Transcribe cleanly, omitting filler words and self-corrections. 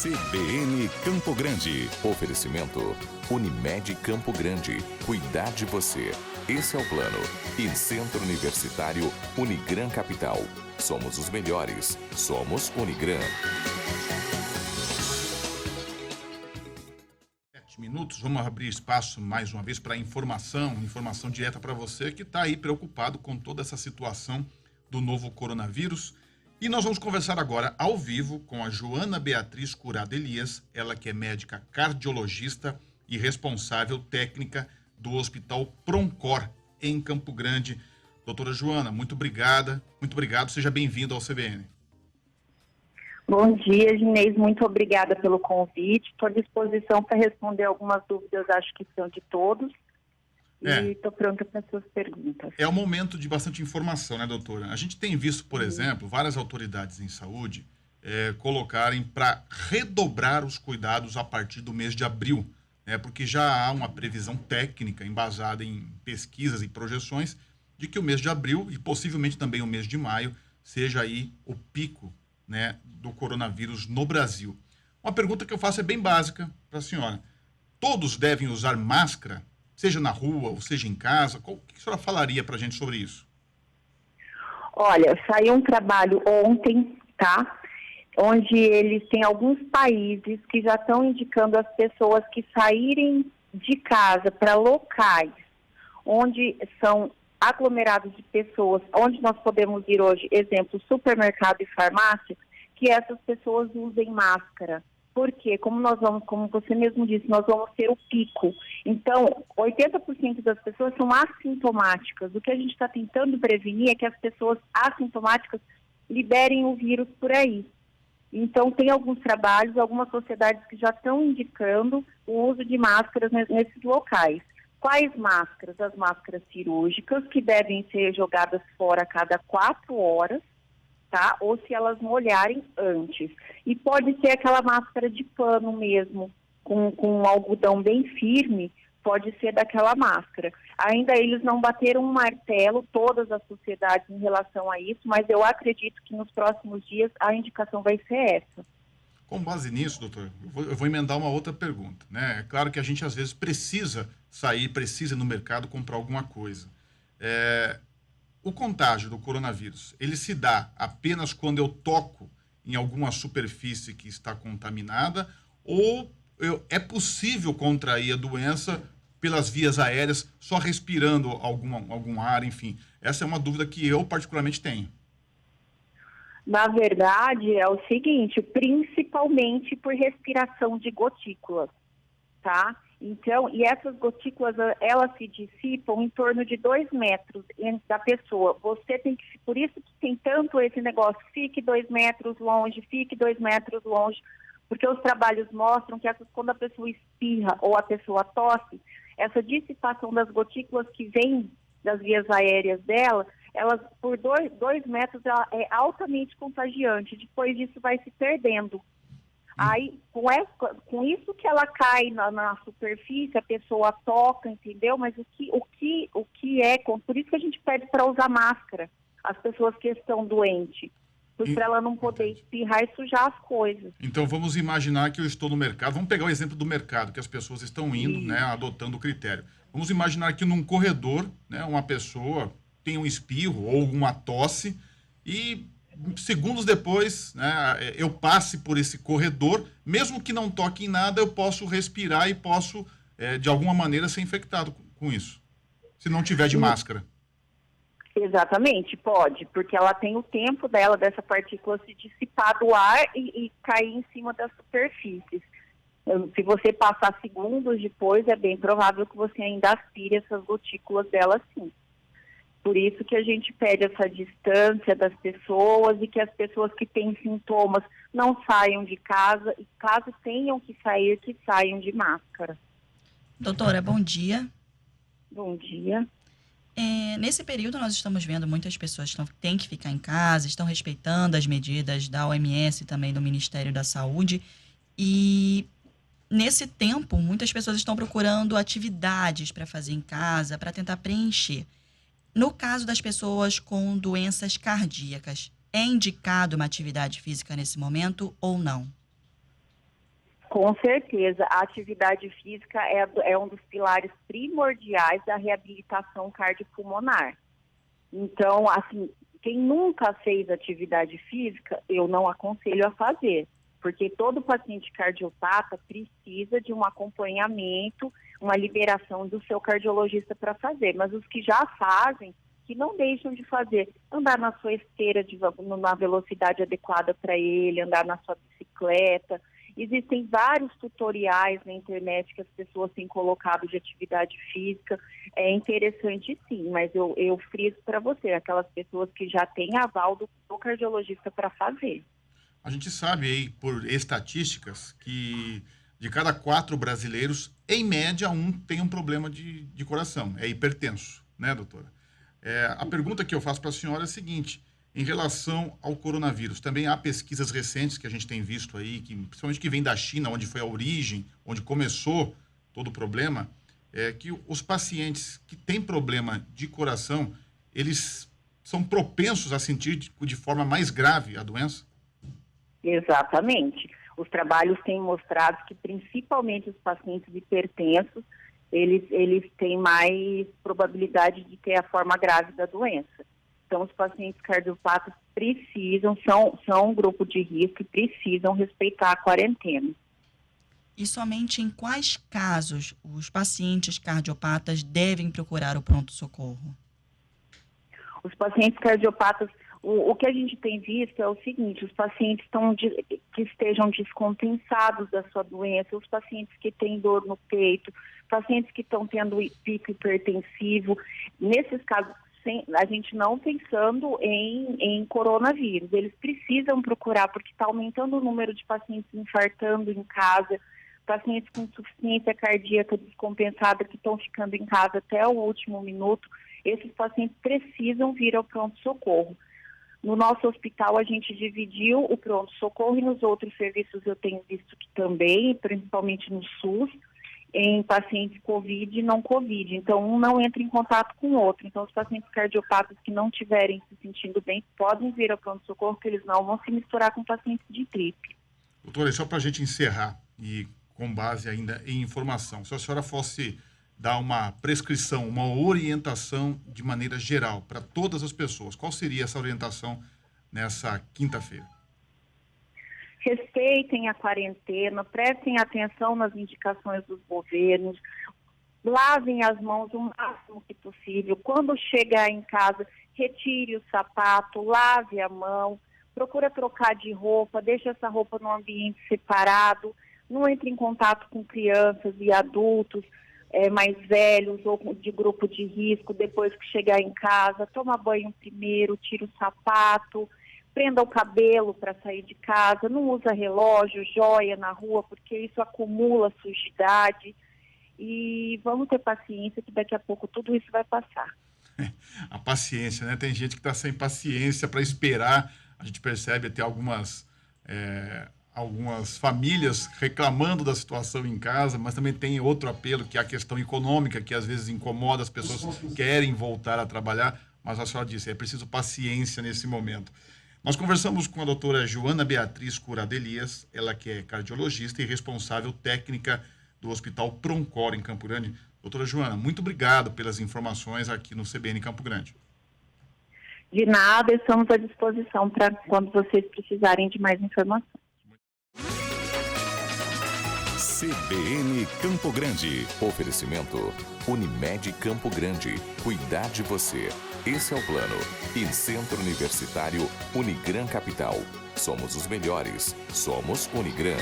CBN Campo Grande. Oferecimento Unimed Campo Grande. Cuidar de você. Esse é o plano. E Centro Universitário Unigran Capital. Somos os melhores. Somos Unigran. 7 minutos, vamos abrir espaço mais uma vez para informação direta para você que está aí preocupado com toda essa situação do novo coronavírus. E nós vamos conversar agora ao vivo com a Joana Beatriz Curado Elias, ela que é médica cardiologista e responsável técnica do Hospital Proncor, em Campo Grande. Doutora Joana, muito obrigado, seja bem-vindo ao CBN. Bom dia, Ginês, muito obrigada pelo convite, estou à disposição para responder algumas dúvidas, acho que são de todos. E estou pronta para as suas perguntas. É um momento de bastante informação, né, doutora? A gente tem visto, por exemplo, várias autoridades em saúde colocarem para redobrar os cuidados a partir do mês de abril, né? Porque já há uma previsão técnica embasada em pesquisas e projeções de que o mês de abril e possivelmente também o mês de maio seja aí o pico, né, do coronavírus no Brasil. Uma pergunta que eu faço é bem básica para a senhora. Todos devem usar máscara? Seja na rua ou seja em casa? O que a senhora falaria para a gente sobre isso? Olha, saiu um trabalho ontem, tá? Onde eles têm alguns países que já estão indicando as pessoas que saírem de casa para locais onde são aglomerados de pessoas, onde nós podemos ir hoje, exemplo, supermercado e farmácia, que essas pessoas usem máscara. Porque, como você mesmo disse, nós vamos ter o pico. Então, 80% das pessoas são assintomáticas. O que a gente está tentando prevenir é que as pessoas assintomáticas liberem o vírus por aí. Então, tem alguns trabalhos, algumas sociedades que já estão indicando o uso de máscaras nesses locais. Quais máscaras? As máscaras cirúrgicas, que devem ser jogadas fora a cada 4 horas. Tá? Ou se elas molharem antes. E pode ser aquela máscara de pano mesmo, com um algodão bem firme, pode ser daquela máscara. Ainda eles não bateram um martelo, todas as sociedades, em relação a isso, mas eu acredito que nos próximos dias a indicação vai ser essa. Com base nisso, doutor, eu vou emendar uma outra pergunta, né? É claro que a gente às vezes precisa sair, precisa ir no mercado comprar alguma coisa. O contágio do coronavírus, ele se dá apenas quando eu toco em alguma superfície que está contaminada ou é possível contrair a doença pelas vias aéreas, só respirando algum ar, enfim? Essa é uma dúvida que eu particularmente tenho. Na verdade, é o seguinte, principalmente por respiração de gotículas, tá? Então, e essas gotículas, elas se dissipam em torno de 2 metros da pessoa. Você tem que, por isso que tem tanto esse negócio, fique 2 metros longe, fique 2 metros longe, porque os trabalhos mostram que quando a pessoa espirra ou a pessoa tosse, essa dissipação das gotículas que vem das vias aéreas dela, elas, por 2 metros, ela é altamente contagiante. Depois disso vai se perdendo. Aí, com isso que ela cai na superfície, a pessoa toca, entendeu? Mas o que é, por isso que a gente pede para usar máscara, as pessoas que estão doentes, para ela não poder espirrar e sujar as coisas. Então, vamos imaginar que eu estou no mercado, vamos pegar o exemplo do mercado, que as pessoas estão indo, né, adotando o critério. Vamos imaginar que num corredor, né, uma pessoa tem um espirro ou uma tosse e segundos depois, né, eu passe por esse corredor, mesmo que não toque em nada, eu posso respirar e posso, de alguma maneira, ser infectado com isso, se não tiver de máscara. Exatamente, pode, porque ela tem o tempo dela, dessa partícula se dissipar do ar e cair em cima das superfícies. Se você passar segundos depois, é bem provável que você ainda aspire essas gotículas dela, sim. Por isso que a gente pede essa distância das pessoas e que as pessoas que têm sintomas não saiam de casa e caso tenham que saiam de máscara. Doutora, bom dia. Bom dia. Nesse período nós estamos vendo muitas pessoas que têm que ficar em casa, estão respeitando as medidas da OMS e também do Ministério da Saúde e nesse tempo muitas pessoas estão procurando atividades para fazer em casa, para tentar preencher. No caso das pessoas com doenças cardíacas, é indicado uma atividade física nesse momento ou não? Com certeza, a atividade física é um dos pilares primordiais da reabilitação cardiopulmonar. Então, assim, quem nunca fez atividade física, eu não aconselho a fazer, porque todo paciente cardiopata precisa de um acompanhamento, uma liberação do seu cardiologista para fazer. Mas os que já fazem, que não deixam de fazer, andar na sua esteira na velocidade adequada para ele, andar na sua bicicleta. Existem vários tutoriais na internet que as pessoas têm colocado de atividade física. É interessante sim, mas eu friso para você, aquelas pessoas que já têm aval do cardiologista para fazer. A gente sabe aí, por estatísticas, que de cada 4 brasileiros, em média, 1 tem um problema de coração, é hipertenso, né, doutora? A pergunta que eu faço para a senhora é a seguinte: em relação ao coronavírus, também há pesquisas recentes que a gente tem visto aí, principalmente que vem da China, onde foi a origem, onde começou todo o problema, que os pacientes que têm problema de coração, eles são propensos a sentir de forma mais grave a doença? Exatamente. Os trabalhos têm mostrado que principalmente os pacientes hipertensos, eles têm mais probabilidade de ter a forma grave da doença. Então, os pacientes cardiopatas são um grupo de risco e precisam respeitar a quarentena. E somente em quais casos os pacientes cardiopatas devem procurar o pronto-socorro? Os pacientes cardiopatas, o que a gente tem visto é o seguinte: os pacientes que estejam descompensados da sua doença, os pacientes que têm dor no peito, pacientes que estão tendo pico hipertensivo, nesses casos, a gente não pensando em coronavírus, eles precisam procurar, porque está aumentando o número de pacientes infartando em casa, pacientes com insuficiência cardíaca descompensada que estão ficando em casa até o último minuto. Esses pacientes precisam vir ao pronto-socorro. No nosso hospital, a gente dividiu o pronto-socorro e nos outros serviços eu tenho visto que também, principalmente no SUS, em pacientes COVID e não COVID. Então, um não entra em contato com o outro. Então, os pacientes cardiopatas que não estiverem se sentindo bem podem vir ao pronto-socorro, que eles não vão se misturar com pacientes de gripe. Doutora, só para a gente encerrar e com base ainda em informação, se a senhora fosse dar uma prescrição, uma orientação de maneira geral para todas as pessoas, qual seria essa orientação nessa quinta-feira? Respeitem a quarentena, prestem atenção nas indicações dos governos, lavem as mãos o máximo que possível. Quando chegar em casa, retire o sapato, lave a mão, procura trocar de roupa, deixe essa roupa num ambiente separado, não entre em contato com crianças e adultos mais velhos ou de grupo de risco. Depois que chegar em casa, toma banho primeiro, tira o sapato, prenda o cabelo para sair de casa, não usa relógio, joia na rua, porque isso acumula sujidade. E vamos ter paciência que daqui a pouco tudo isso vai passar. A paciência, né? Tem gente que está sem paciência para esperar. A gente percebe até algumas famílias reclamando da situação em casa, mas também tem outro apelo, que é a questão econômica, que às vezes incomoda, as pessoas querem voltar a trabalhar, mas a senhora disse, é preciso paciência nesse momento. Nós conversamos com a doutora Joana Beatriz Curado Elias, ela que é cardiologista e responsável técnica do Hospital Proncor em Campo Grande. Doutora Joana, muito obrigado pelas informações aqui no CBN Campo Grande. De nada, estamos à disposição para quando vocês precisarem de mais informações. CBN Campo Grande. Oferecimento Unimed Campo Grande. Cuidar de você. Esse é o plano. E Centro Universitário Unigran Capital. Somos os melhores. Somos Unigran.